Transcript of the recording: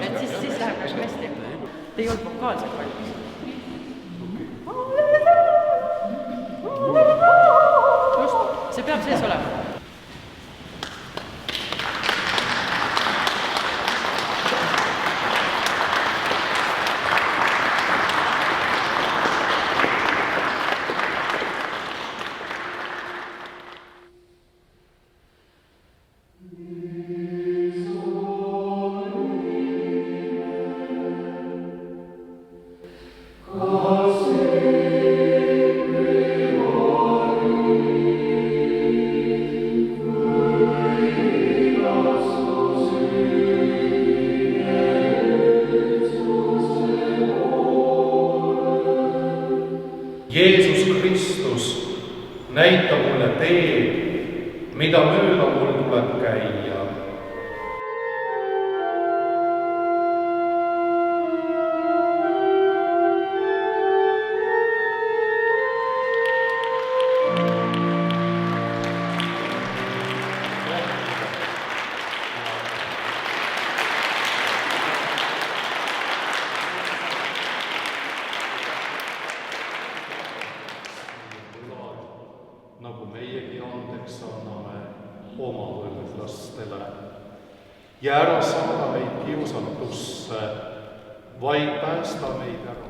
et siis läheb nagu hästi. Te ei olnud vokaalselt valmis. Just, see peab sees olema. Jeesus Kristus, näita mulle teed, mida mööda mul tuleb käia. Nagu meiegi andeks anname oma võrdlastele. Ja ära saada meid kiusatusse, vaid päästa meid ära